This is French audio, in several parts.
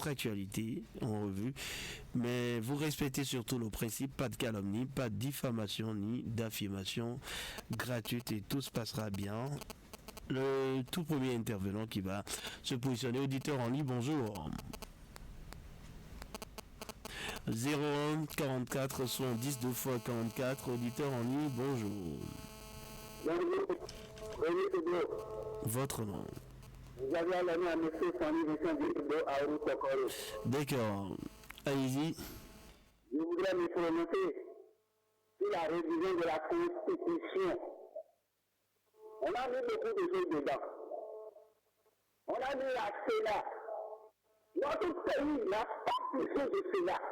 votre actualité en revue. Mais vous respectez surtout le principe, pas de calomnie, pas de diffamation ni d'affirmation gratuite et tout se passera bien. Le tout premier intervenant qui va se positionner, auditeur en ligne, bonjour. 01 44 70 2 fois 44, auditeur en ligne, bonjour. Votre nom. Vous avez allumé à monsieur Sani Vincent Dido à Ouro-Sokoro. D'accord, allez-y. Je voudrais me prononcer sur la révision de la Constitution. On a mis beaucoup de choses dedans. On a mis la Sénat. Notre pays n'a pas besoin de Sénat.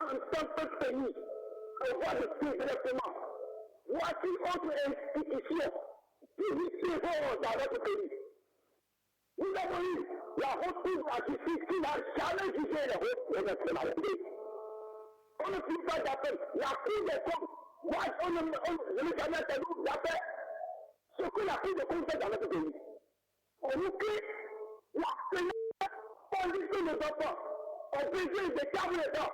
En tant que pays, on voit le pays directement. Voici autre institution qui nous dans notre pays. Nous avons eu la haute cour de la justice qui n'a jamais jugé les hautes nationalités. On ne peut pas d'appel. La cour des comptes, moi, je n'ai jamais entendu d'appel. Ce que la cour des comptes fait dans notre pays. On nous crie la Sénat, on dit que nos enfants ont besoin des carburants,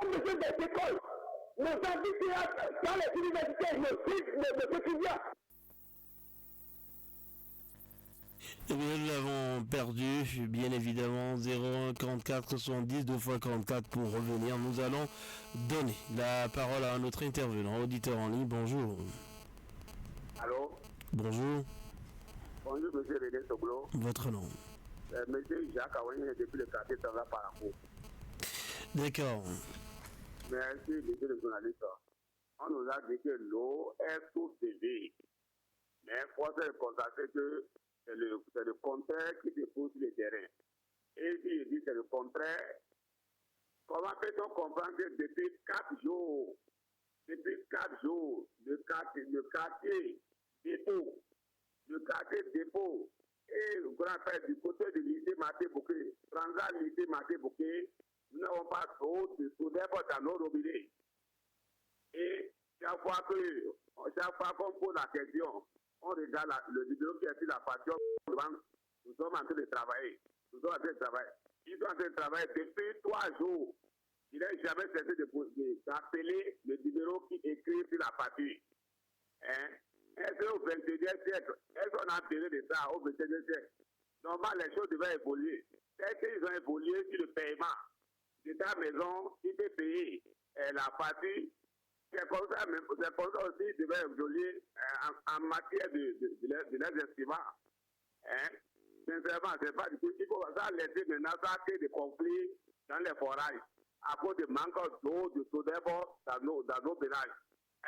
ont besoin des écoles. Nos amphithéâtres dans les universités, nos étudiants. Eh bien, nous l'avons perdu, bien évidemment, 01 44 70 2 fois 44 pour revenir. Nous allons donner la parole à un autre intervenant, auditeur en ligne. Bonjour. Allô? Bonjour. Bonjour, monsieur René Soglo. Votre nom. Monsieur Jacques Aouane, depuis le quartier Tanga Parako. D'accord. Merci, monsieur le journaliste. On nous a dit que l'eau est sous-TV. Mais il faut se constater que c'est le contraire qui se pose sur le terrain. Et si il dit que c'est le contraire, comment peut-on comprendre que depuis 4 jours, le quartier dépôt, et le grand frère du côté de lycée Maté Bouquet, Transal lycée Maté Bouquet, nous n'avons pas d'eau de soudeur dans nos robinets. Et chaque fois qu'on pose la question, on regarde le vidéo qui est sur la passion, nous sommes en train de travailler. Ils sont en train de travailler depuis 3 jours. Il n'a jamais cessé d'appeler le numéro qui écrit sur la partie. Hein? Est-ce qu'au 21e siècle, est-ce qu'on a besoin de ça au 21e siècle? Normalement, les choses devaient évoluer. Est-ce qu'ils ont évolué sur le paiement? De ta maison, il peut payer la partie. C'est comme ça aussi qu'ils devaient évoluer en matière de l'investissement. Hein? Sincèrement, c'est pas du tout. Il faut ça laisser maintenant ça créer des conflits dans les forages à cause de manque d'eau, de soda dans nos ménages.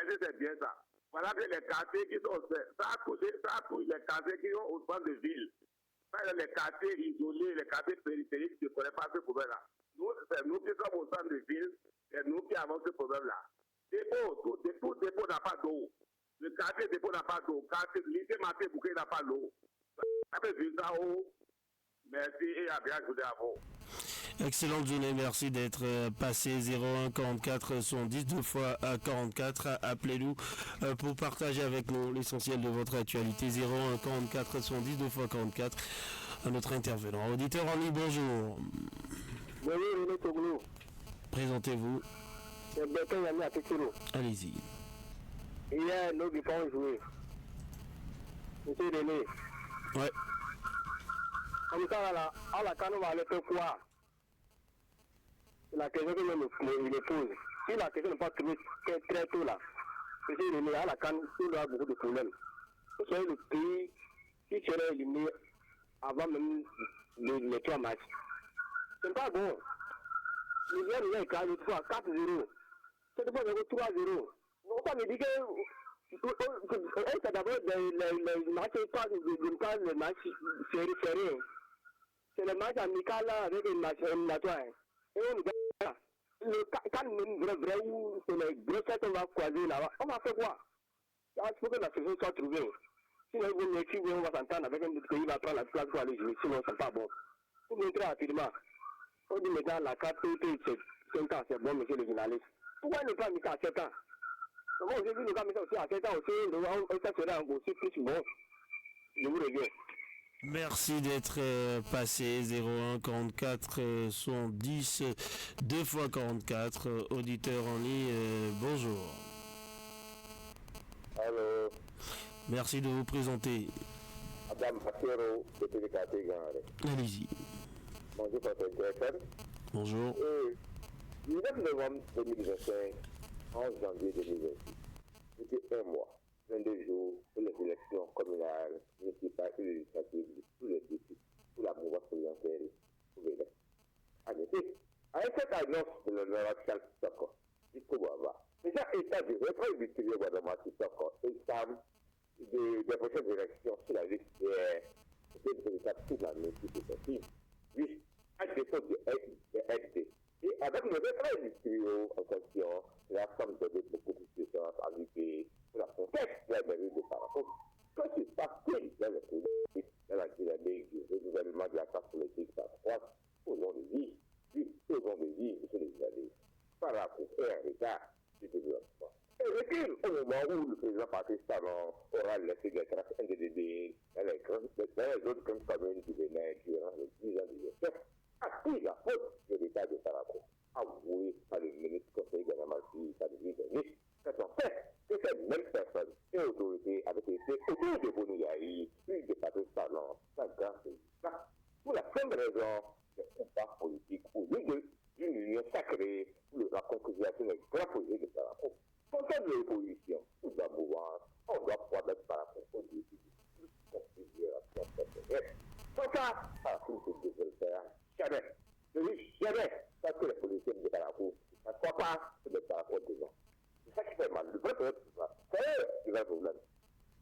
Est-ce que c'est bien ça? Voilà que les quartiers qui sont... Ça touche les quartiers qui sont au centre de ville. Les quartiers isolés, les quartiers périphériques ne connaissent pas ce problème-là. C'est nous qui sommes au centre de ville, c'est nous qui avons ce problème-là. Tout dépôt n'a pas d'eau. Le quartier dépôt n'a pas d'eau. Le lycée Maté Bouquet n'a pas d'eau. Merci et à bien jouer à vous. Excellente journée, merci d'être passé 01 44 110 2 fois à 44. Appelez-nous pour partager avec nous l'essentiel de votre actualité. 01 44 110 2 fois 44. Un autre intervenant. Auditeur en ligne, bonjour. Bonjour, René Soglo. Présentez-vous. C'est Bertrand Yami à Tekiro. Allez-y. Hier, nous devons jouer. Monsieur René. Ouais. Comme ça, là, à la canne, on va aller faire quoi? C'est la question que je me pose. Si la question n'est pas trouvée très tôt là, monsieur René, à la canne, il y a beaucoup de problèmes. Vous savez, le pays qui serait éliminé avant même les 3 matchs. C'est pas bon. Le gars, il est 4-0. C'est pas 3-0. On va me dire que c'est d'abord les matchs, les matchs serrés. C'est le match amical là avec les matchs éliminatoires. Et on gagne. Quand même vrai où c'est les gros sets on va croiser là-bas, on va faire quoi? Il faut que la solution soit trouvée. Sinon, on va s'entendre avec un autre pays, il va prendre la place pour aller jouer. Sinon, c'est pas bon. Pour montrer rapidement. On dit maintenant la carte, c'est 5 ans, c'est bon, monsieur le journaliste. Pourquoi ne pas mettre à 7 ans? Moi, j'ai vu le gars mettre aussi à 7 ans aussi, ça serait aussi plus bon. Je vous reviens. Merci d'être passé 01 44 70 2 fois 44 auditeur en ligne. Bonjour. Allô, Merci de vous présenter. Madame Akero de Télécaté Gare. Allez-y. Bonjour, Pasteur Greffel. Bonjour. 9 novembre 2025, 11 janvier 2026. C'était un mois, 22 jours pour les élections communales, municipales et législatives de tous les défis pour la mouvance présidentielle pour les élections. En effet, avec cette annonce de l'honorable Charles Sissoko, jusqu'au Baba, déjà état de retrait du Tigre Wadama Sissoko et Sam des prochaines élections sur la liste c'était une véritable toute la multiplicative. Oui, à défaut de SD. Et avec le retrait du trio en question, la somme donne beaucoup plus de chance à l'UP pour la contexte de la mairie de Parakou. Que se passe-t-il dans le politique, dans la dynamique du renouvellement de la classe politique par trois au long de vie? Oui, au long de vie, monsieur les journalistes. Parakou est un retard du développement. Et recule au moment où le président Patrice Talon aura laissé des traces indélébiles dans les autres grandes communes du Bénin durant les 10 ans de gestion, a pris la faute de l'État de Parakou, avoué par le ministre conseiller Ganamassi samedi dernier, quand on fait que cette même personne et autorité avait été autour de Bouniaï, puis de Patrice Talon, sans grand résultat, pour la simple raison des combats politiques au lieu d'une union sacrée pour la concrétisation des grands projets de Parakou. Concernant l'opposition ou la mouvance, on doit pouvoir mettre Parakou au défi de configuration personnelle. Sans ça, Parakou ne peut le faire jamais. Je dis jamais, parce que les policiers de Parakou ne croient pas que les Parakou devant. C'est ça qui fait mal. Le vrai problème, c'est ça. C'est le vrai problème.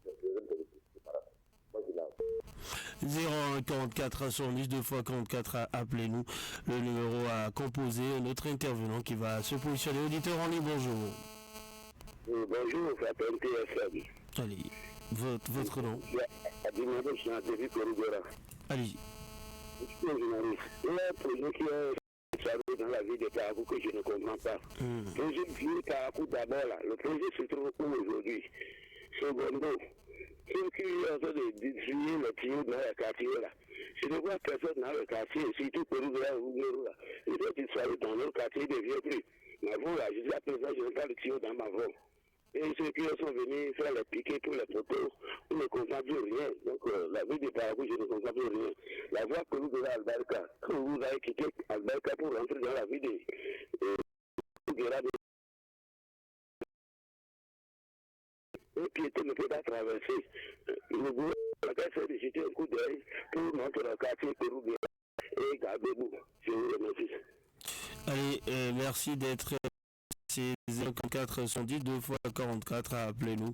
Le problème de Parakou. Moi, je l'ai. 01 44 70 2 fois 44, appelez-nous. Le numéro à composer. Notre intervenant qui va se positionner. Auditeur en ligne, bonjour. Bonjour, je m'appelle TSM. Allez, votre nom. Je suis un début corridor. Allez-y. Je suis un journaliste. Il y a un projet qui est dans la vie de Parakou que je ne comprends pas. Le projet de Parakou d'abord, là. Le projet se trouve où aujourd'hui? Secondo. Ceux qui sont en train de distribuer les tuyaux dans le quartier là. Je ne vois personne dans le quartier, surtout Pérougla ou Gérou là. Les autres disparaissent dans leur quartier, ils ne viennent plus. Ma voix là, je dis à présent, je regarde le tuyau dans ma voix. Et ceux qui sont venus faire les piquets pour les poteaux, on ne comprend plus rien. Donc la vie de Parakou, je ne comprends plus rien. La voie que vous avez à Albarca, que vous avez quitté Albarca pour rentrer dans la vie de un piéton ne peut pas traverser. Le gouvernement a fait de jeter un coup d'œil pour notre quartier Pérougla et Gabébou. Je vous remercie. Allez, merci d'être c'est 04 110 2 fois 44, appelez-nous.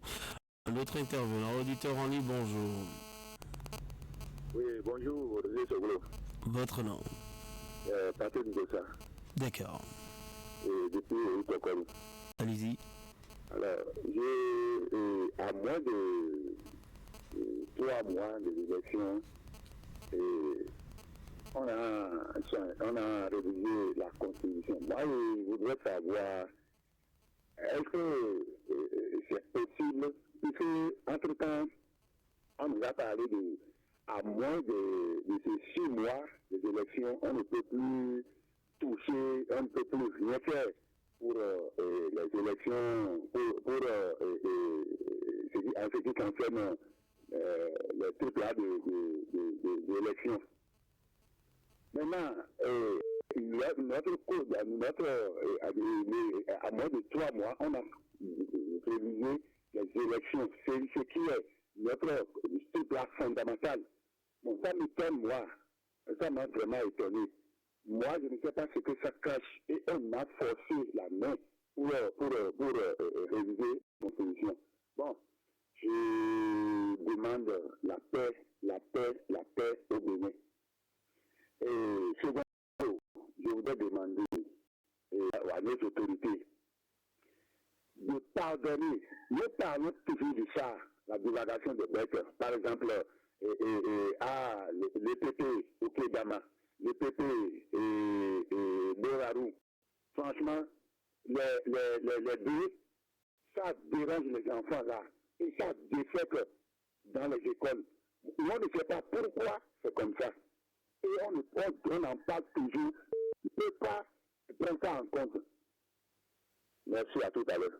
Notre intervenant, auditeur en ligne, bonjour. Oui, bonjour, Roger Soglo. Votre nom. Patrick Gossa. D'accord. Depuis Tokon. Allez-y. Alors, j'ai à moins de 3 mois des élections, on a révisé la Constitution. Moi, je voudrais savoir, est-ce que c'est possible, puisque entre-temps, on nous a parlé à moins de ces 6 mois des élections, on ne peut plus toucher, on ne peut plus rien faire pour les élections, en ce qui concerne les trucs là d'élections. Maintenant, notre code, à moins de 3 mois, on a révisé les élections. C'est ce qui est notre truc là fondamental. Bon, ça m'étonne, moi. Ça m'a vraiment étonné. Moi, je ne sais pas ce que ça cache. Et on m'a forcé la main pour réviser mon position. Bon, je demande la paix au Bénin. Et second, je voudrais demander à nos autorités de pardonner. Nous parlons toujours de ça, la divagation des bêtes. Par exemple, les PP au Kédama, les PP et Borarou. Franchement, les deux, ça dérange les enfants là. Et ça défait que dans les écoles, on ne sait pas pourquoi c'est comme ça. Et on en parle toujours. On ne peut pas prendre ça en compte. Merci, à tout à l'heure.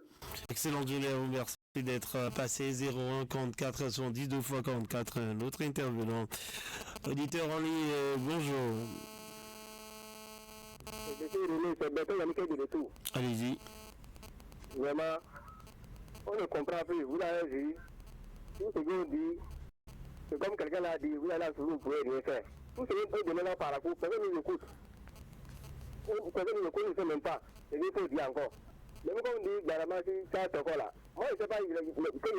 Excellent, Julien, merci d'être passé 01 44 70 2 fois 44. Un autre intervenant. Auditeur en ligne, bonjour. C'est Bertrand Yannick de retour. Allez-y. Vraiment, on ne comprend plus. Vous l'avez vu. Tout ce qu'on dit, c'est comme quelqu'un l'a dit, vous allez sur vous, pouvez rien faire. Tout ce qu'on peut donner là par la cour, personne ne nous écoute. Personne ne nous connaît même pas. C'est ce qu'il faut dire encore. Mais comme on dit, Garama, si ça c'est quoi là. Moi, je ne sais pas, il y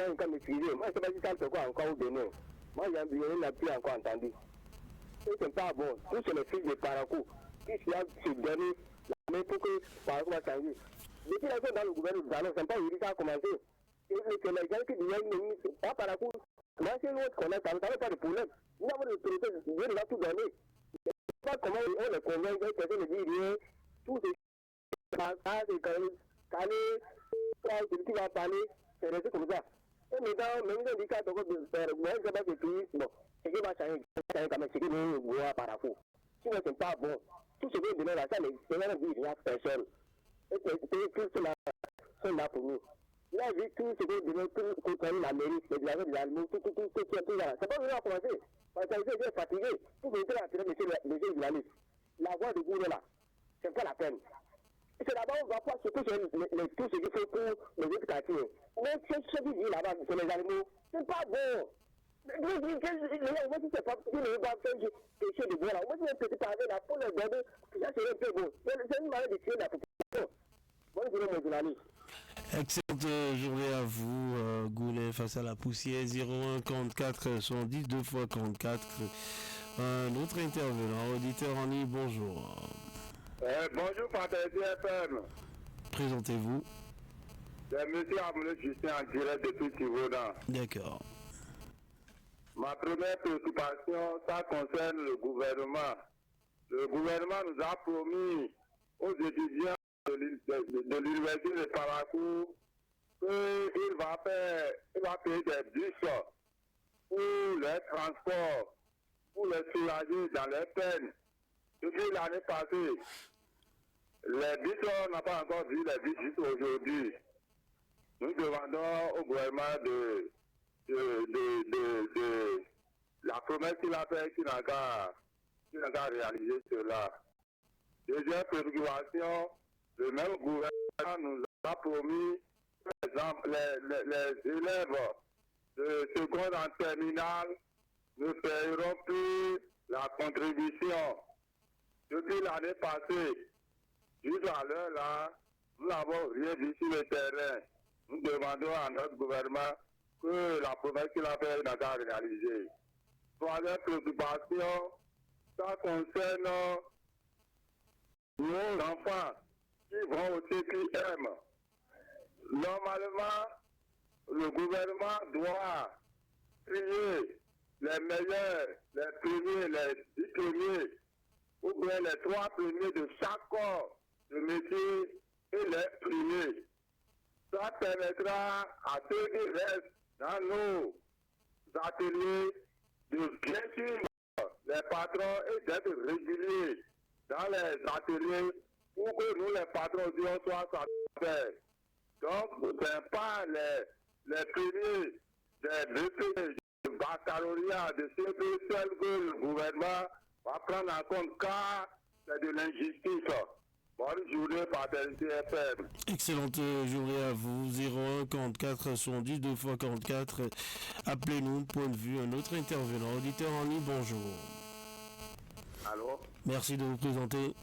a un cas maîtrisé. Moi, je ne sais pas si ça c'est quoi encore ou demain. Moi, il n'y a plus encore entendu. Et c'est pas bon. Tous c'est les fils de Parakou qui se donnent la main pour que Parakou va changer. Depuis la fois dans le gouvernement, c'est pas Yuri qui a commencé. Et les gens qui disent, pas Parakou, moi, c'est l'autre qu'on a, ça n'a pas de problème. Nous avons le procès, Dieu va tout donner. Pas comment on les convainc, quelqu'un ne dit rien. Tout c'est celui qui va parler, c'est resté comme ça. Et maintenant, même si on dit qu'à ton côté de faire, moi, je ne sais pas ce pays, bon, c'est qui va changer quand même, c'est qui nous voit par rapport. Sinon, c'est pas bon. Tout ce que donner là, ça, les gens disent rien à personne. Et tout cela sont là pour nous. Là, j'ai tout ce que donner, tout contre la mairie, les villages des animaux, tout là. C'est pas venu à commencer. Parce que j'ai fatigué. Tout le monde a attiré monsieur Villaliste. La voix de Gourou là, c'est pas la peine. C'est là-bas on va voir tout ce qu'il faut pour les autres quartiers. Mais ce qui dit là-bas, c'est les animaux. C'est pas bon. Moi, si c'est pas, il ne va pas faire quelque chose de bon là. Moi, si un petit pavé là, pour les garder, ça serait un peu bon. C'est une manière de tuer la population. Bonne journée, mon journaliste. Excellente journée à vous, Goulet, face à la poussière. 01 44 110 2 fois 44. Un autre intervenant, auditeur en ligne, bonjour. Bonjour, Fantaisie FM. Présentez-vous. C'est M. Amoulé Justin en direct depuis Tivaudan. D'accord. Ma première préoccupation, ça concerne le gouvernement. Le gouvernement nous a promis aux étudiants de l'université de Parakou qu'il va payer des bus pour les transports, pour les soulager dans les peines. Depuis l'année passée, les bus, on n'a pas encore vu les bus jusqu'à aujourd'hui. Nous demandons au gouvernement de la promesse qu'il a faite, qu'il n'a qu'à réaliser cela. Deuxième préoccupation, le même gouvernement nous a promis, par exemple, les élèves de seconde en terminale ne paieront plus la contribution. Depuis l'année passée, jusqu'à l'heure là, nous n'avons rien vu sur le terrain. Nous demandons à notre gouvernement que la promesse qu'il a faite n'a qu'à réaliser. Troisième préoccupation, ça concerne nos enfants qui vont au CPM. Normalement, le gouvernement doit trier les meilleurs, les premiers, les 10 premiers, ou bien les 3 premiers de chaque corps de métier et les primés. Ça permettra à ceux qui restent dans nos ateliers de bien suivre les patrons et d'être réguliers dans les ateliers pour que nous, les patrons, soient satisfaits. Donc, ce n'est pas les premiers des BP de baccalauréat, de CP, celles que le gouvernement va prendre en compte car c'est de l'injustice. Bonne journée, Fantaisie FM. Excellente journée à vous. 01 44 70 2 fois 44. Appelez-nous, point de vue, un autre intervenant. Auditeur en ligne, bonjour. Allô? Merci de vous présenter.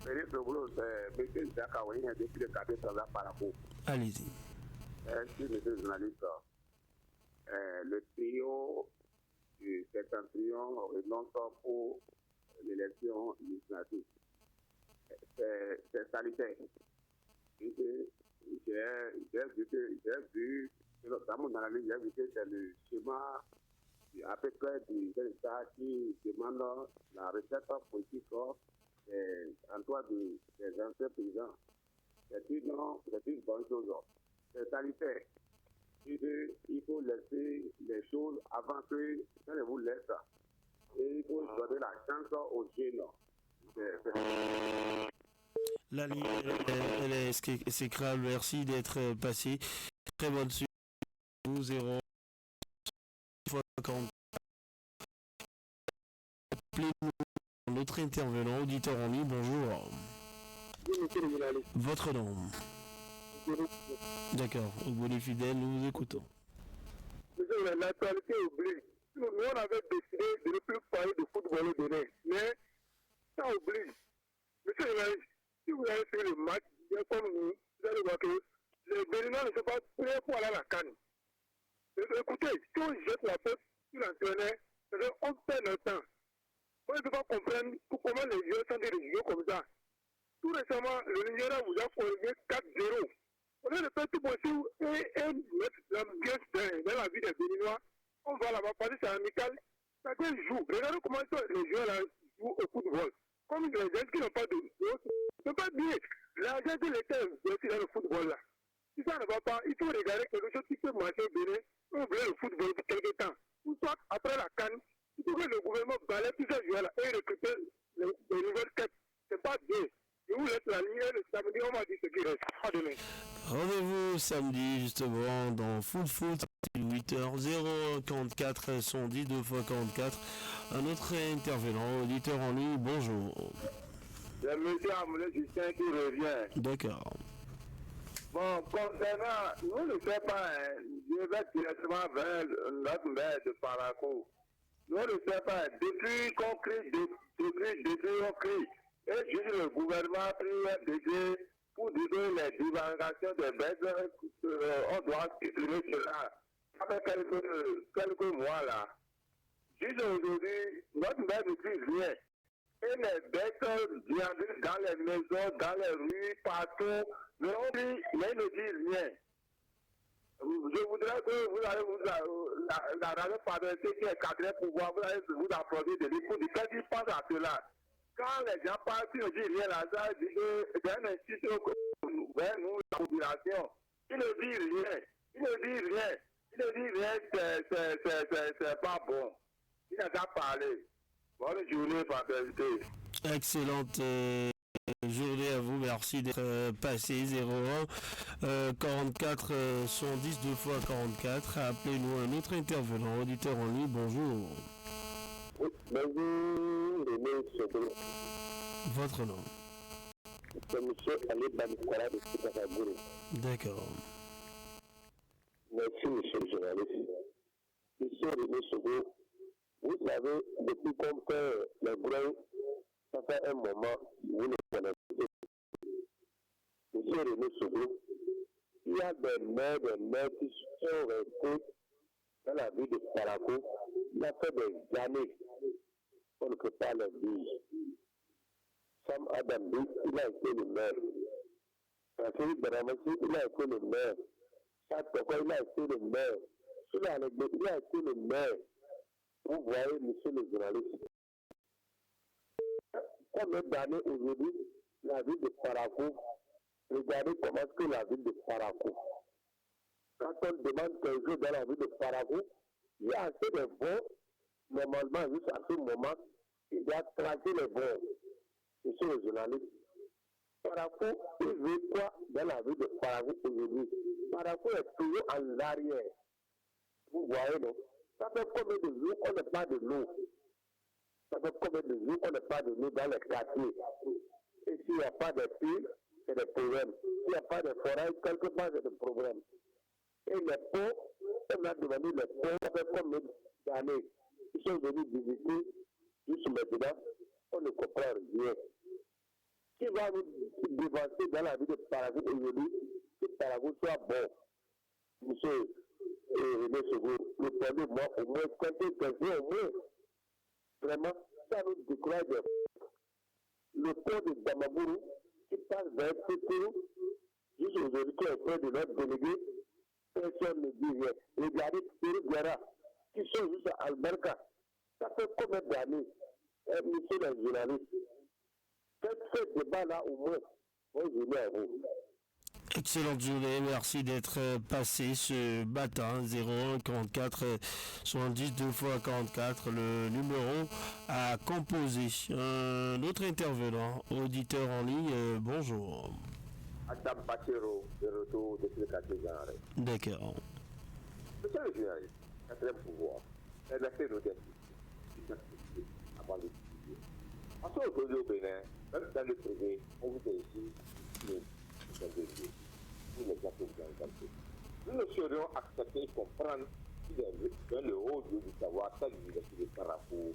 Félix de Boulot, c'est M. Zakaoui, depuis le cadre de Parakou. Allez-y. Merci, M. le journaliste. Le trio du septentrion renonce pour l'élection législative. C'est salutaire. J'ai vu, dans mon analyse, j'ai vu que c'est le schéma à peu près du État qui demande la recette politique en toi des anciens présidents. C'est une bonne chose. C'est salutaire. Il faut laisser les choses avant que ça ne vous laisse. Et il faut donner la chance aux jeunes. La ligne, elle est exécrable. Merci d'être passé. Très bonne suite. 0 fois 40. Appelez-nous notre intervenant, auditeur en ligne. Bonjour. Votre nom. D'accord. Au bout des fidèles, nous vous écoutons. L'actualité oblige. Nous, on avait décidé de ne plus parler de football au Bénin. Mais ça oblige. Monsieur le maire, si vous avez fait le match, bien comme nous, vous allez voir que les Béninois ne sont pas prêts pour aller à la CAN. Écoutez, si on jette la faute sur l'entraîneur, on perd notre temps. Moi, je ne peux pas comprendre comment les joueurs sont des joueurs comme ça. Tout récemment, le Nigeria vous a corrigé 4-0. On a le fait tout possible et mettre l'ambiance dans la vie des Béninois. On va là-bas, parce que c'est amical. Chacun joue. Regardez comment les joueurs là jouent au football. Comme les gens qui n'ont pas de jeu, ce n'est pas bien. L'argent de l'État est dans le football là. Si ça ne va pas, il faut regarder quelque chose qui peut marcher au Bénin. On voulait le football pour quelque temps. Ou soit après la canne, il faut que le gouvernement balaye tous ces joueurs là et recruter les nouvelles têtes. C'est pas bien. Je vous laisse la ligne le samedi, on va dire ce qui reste. À demain. Rendez-vous samedi justement dans Full Foot 8h 044 110 2 x 44. Un autre intervenant, auditeur en ligne, bonjour. C'est M. Amoulé Justin qui revient. D'accord. Bon, concernant, nous ne savons pas, je vais directement vers notre maire de Paraco. Nous ne savons pas, depuis qu'on crie, depuis on crie, et juste le gouvernement a pris un décret pour dire les divulgations des bêtes, on doit supprimer cela. Après quelques mois là, juste aujourd'hui, notre maire ne dit rien. Et les bêtes viennent dans les maisons, dans les rues, partout, mais on dit, mais il ne dit rien. Je voudrais que vous allez la radio parlementaire qui est cadrée pour voir, vous allez vous applaudir de lui pour dire qu'est-ce qu'il pense à cela. Quand les gens parlent, ils ne disent rien là, ça dit que c'est un institut vers nous, la population. Il ne dit rien. Il ne dit rien. Il ne dit rien, c'est pas bon. Il n'a qu'à parler. Bonne journée, fraternité. Excellente journée à vous, merci d'être passé 01 44 110 2 x 44. Appelez-nous un autre intervenant, auditeur en ligne, bonjour. Oui, bonjour, Votre nom. c'est M. Ali Banikwara de Sikakagourou. D'accord. Merci, monsieur le journaliste. Monsieur René Sogo, vous savez, depuis qu'on fait les grains, ça fait un moment, vous le connaissez. Monsieur René Sogo, il y a des maires qui sont restés dans la ville de Paraco. Il a fait des années, on ne peut pas le dire. Sam Adambi, il a été le maire. Rafael Baramassi, il a été le maire. Satoko, il a été le maire. Il a été le maire. Vous voyez, monsieur le journaliste. Combien d'années aujourd'hui, la ville de Paraco, regardez comment est-ce que la ville de Paraco, quand on demande quelque chose dans la ville de Paraco, il y a assez de bons, normalement, juste à ce moment, il doit tracer les bons. Monsieur le journaliste, Paraco, il veut quoi dans la ville de Paraco aujourd'hui? Paraco est toujours en arrière. Vous voyez, non? Ça fait combien de jours qu'on n'a pas de l'eau? Ça fait combien de jours qu'on n'a pas de l'eau dans les quartiers? Et s'il n'y a pas de puits, c'est des problèmes. S'il n'y a pas de forêt, quelque part, c'est des problèmes. Et les ponts, on a demandé les ponts, ça fait combien d'années? Ils sont venus visiter, juste maintenant, on ne comprend rien. Qui va nous dévancer dans la vie de Parago aujourd'hui, que Parago soit bon? Monsieur René Sogo, le premier mois, au moins, quand quelqu'un au moins, vraiment, ça nous décourage. Le pont de Damabourou, qui passe vers Pétou, juste aujourd'hui, qui est près de notre délégué, personne ne dit rien. Regardez Pérou Guerra, qui sont juste à Alberca. Ça fait combien d'années, monsieur le journaliste? Faites ce débat-là au moins. Bonne journée à vous. Excellente journée, merci d'être passé ce matin, 01 44 70 2 fois 44, le numéro à composer. Un autre intervenant, auditeur en ligne, bonjour. Adam Pachero, de retour depuis le quartier général. D'accord. Monsieur le journaliste, quatrième pouvoir, restez nos avant de discuter. En ce aujourd'hui au Bénin, même dans le privé, on vous dit ici, nous sommes des vieux. Nous les gens que vous avez. Nous ne saurions accepter et comprendre qu'il est dans le haut du savoir, ça l'université par rapport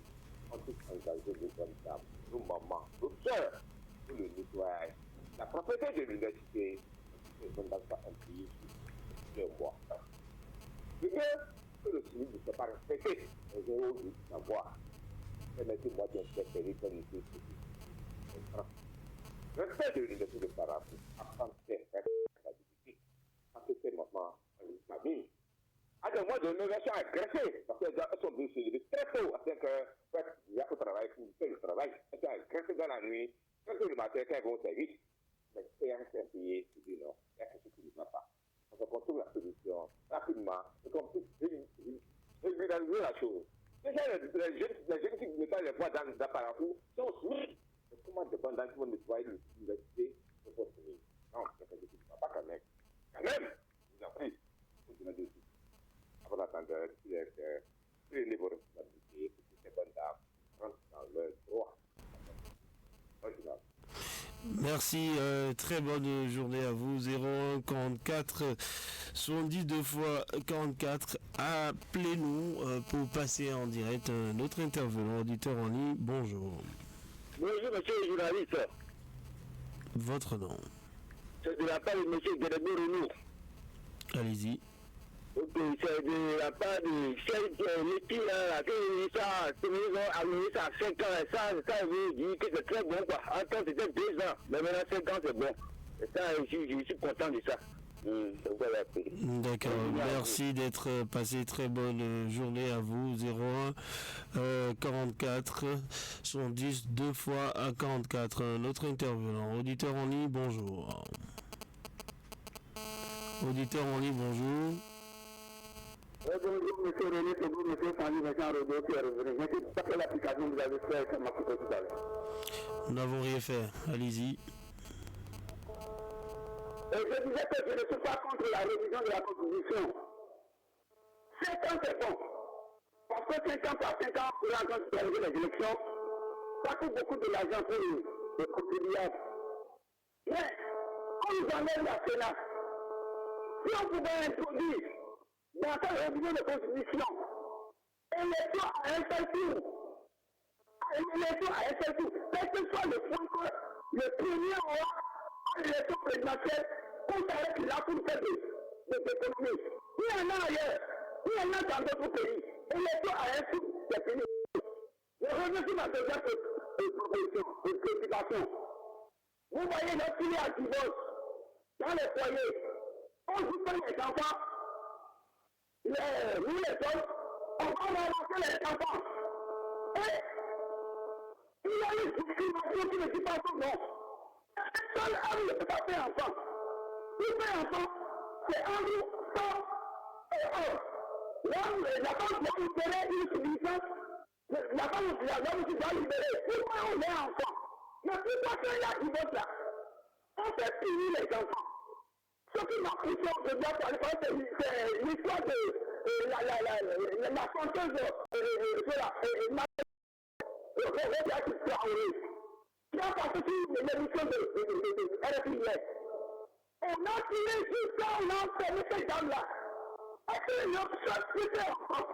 en tout engagé de bonnes dames, nos mamans, nos soeurs, pour le nettoyage. La propriété de l'université ne sont pas un pays sur le mois. Le mieux que le civil ne soit pas respecté aux héros du savoir. Permettez-moi d'interférer comme une chose. Respect de l'université de Parapou, apprendre ses responsabilités. Parce que c'est maintenant une famille. Alors moi, je me vais agresser, parce qu'elles sont venus se lever très tôt, afin que, il y a au travail, pour faire le travail, elles sont agressées dans la nuit, quand le matin, quand elles vont au service. Mais c'est un payé, c'est dit non, il y a quelque chose qui ne va pas. On trouve la solution rapidement, et qu'on puisse régulariser la chose. Déjà, les jeunes qui ne les voient dans Parapou sont soumis. Mais comment dépendant qu'ils vont nettoyer l'université de votre famille? Non, c'est quelque chose qui ne va pas quand même. Quand même, je vous en prie, vous venez de dire. Avant d'attendre, il est prenez vos responsabilités pour que ces bonnes dames rentrent dans leur droit. Merci, très bonne journée à vous. 01 44 70 2 fois 44. Appelez-nous pour passer en direct notre intervenant auditeur en ligne. Bonjour. Bonjour, monsieur le journaliste. Votre nom? C'est de la part de monsieur Guédébé Renaud. Allez-y. Ok, c'est de la part de cette métier là, que ça, a amené ça à 5 ans, ça veut dire que c'est très bon quoi. Attends, c'était 2 ans, mais maintenant 5 ans c'est bon. Et ça, je suis content de ça. Voilà. D'accord, merci d'être passé, très bonne journée à vous. 01 44 70 2 fois 44. Notre intervenant, auditeur en ligne, bonjour. Auditeur en ligne, bonjour. Bonjour, monsieur René, bonjour, monsieur Sandy, Vincent Rodo, qui est revenu. Je ne sais pas quelle application vous avez fait, ça m'a coupé tout à l'heure. Nous n'avons rien fait, allez-y. Je disais que je ne suis pas contre la révision de la Constitution. 5 ans, c'est bon. Parce que 5 ans par 5 ans, pour organiser les élections, ça coûte beaucoup de l'argent pour les contribuables. Mais, on nous enlève la Sénat. Si on pouvait introduire dans cette révision de Constitution, élection à un seul tour, élection à un seul tour, quel que soit le point que le premier roi à l'élection présidentielle, on s'arrête là pour faire des économies. Il y en a ailleurs, il y en a dans d'autres pays, élection à un tour, c'est fini. Je reviens sur ma deuxième préoccupation. Vous voyez lorsqu'il y a divorce dans les foyers, on joue pas les enfants. Nous les hommes, on va balancer les enfants. Et il y a une discrimination qui ne dit pas son nom. Un seul homme ne peut pas faire enfant. Il fait enfant, c'est un jour, 100 et 1. L'homme, la femme doit libérer une subissance. La femme, l'homme qui doit libérer. Pourquoi on est enfant? Mais pourquoi qu'il y a divorce là? On fait finir les enfants. Ce qui m'a poussé au débat, c'est l'histoire de la chanteuse qui a participé à l'émission de RFI. On a tiré jusqu'à on a enfermé ces dames-là. Est-ce que l'homme s'est fait enfant?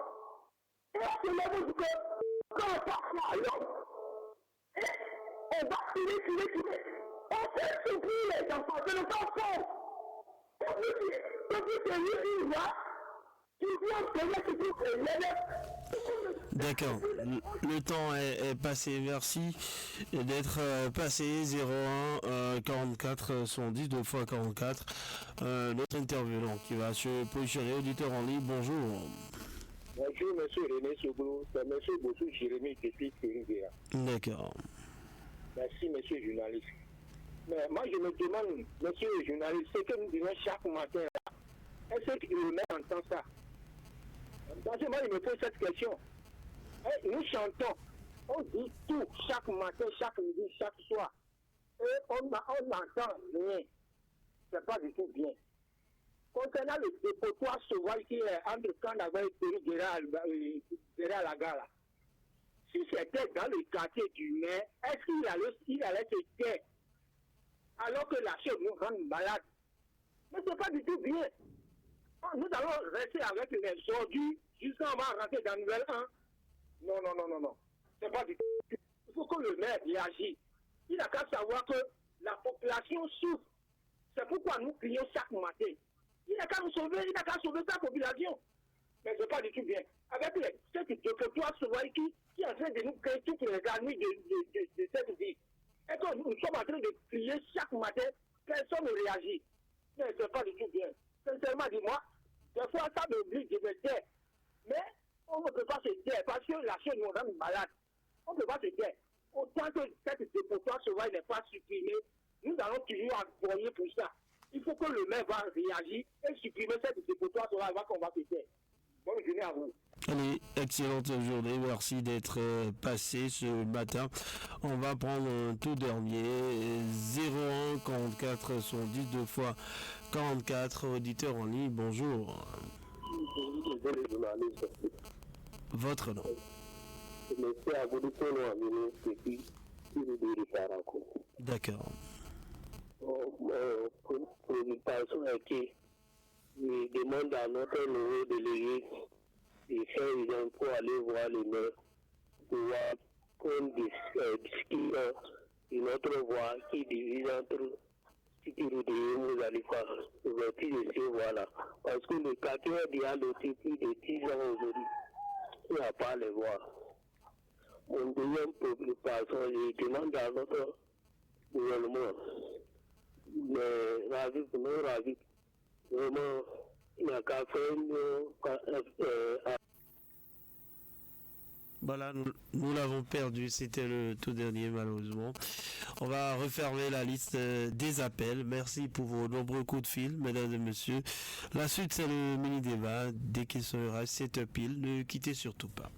Et on se lève du corps, quand on passe à l'homme. Et on va tirer. On fait souffrir les enfants, c'est le temps fort. D'accord, le temps est passé, merci d'être passé. 01 44 110 2 fois 44. Notre intervenant qui va se positionner, auditeur en ligne, bonjour. Bonjour monsieur René Sougou, c'est monsieur Bossou Jérémy depuis Kérigéa. D'accord. Merci monsieur le journaliste. Mais moi, je me demande, monsieur le journaliste, ce que nous disons chaque matin, est-ce que le maire entend ça? Parce que moi, il me pose cette question. Et nous chantons, on dit tout chaque matin, chaque midi, chaque soir. Et on n'entend rien. C'est pas du tout bien. Concernant le dépotoir sauvage qui est entre Canada et derrière la gare, si c'était dans le quartier du maire, est-ce qu'il allait se taire alors que la chose nous rend malade? Mais c'est pas du tout bien. Nous allons rester avec les ordures jusqu'à on va rentrer dans Nouvelle 1. Non. C'est pas du tout. Il faut que le maire réagisse. Il n'a qu'à savoir que la population souffre. C'est pourquoi nous crions chaque matin. Il n'a qu'à nous sauver, il n'a qu'à sauver sa population. Mais c'est pas du tout bien. Avec cette dépotoir sauvage qui est en train de nous créer toutes les ennuis de cette vie. Et que nous sommes en train de crier chaque matin, personne ne réagit. Mais c'est pas du tout bien. Sincèrement, dis-moi, des fois ça m'oblige de me taire. Mais on ne peut pas se taire parce que la chose nous rend malade. On ne peut pas se taire. Autant que cette dépotoir sauvage n'est pas supprimée, nous allons toujours appuyer pour ça. Il faut que le maire va réagir et supprimer cette dépotoir sauvage avant qu'on va se taire. Bonne journée à vous. Allez, excellente journée, merci d'être passé ce matin. On va prendre un tout dernier, 01 44 72 fois 44, auditeur en ligne, bonjour. Votre nom? D'accord. Préoccupation est qu'il demande à notre nouveau délégué de faire les impôts, aller voir les maires, pouvoir prendre des discussions de notre voix qui divise entre sécurité et nous allons faire ouverture de ces voies-là. Parce que le quartier est déjà doté plus de 10 ans aujourd'hui. Il n'y a pas les voies. Mon deuxième préoccupation, je demande à notre gouvernement, mais ravi pour nous, ravi. Vraiment, il n'y a qu'à faire Voilà, nous l'avons perdu, c'était le tout dernier malheureusement. On va refermer la liste des appels. Merci pour vos nombreux coups de fil, mesdames et messieurs. La suite, c'est le mini-débat. Dès qu'il sera 7 pile, ne quittez surtout pas.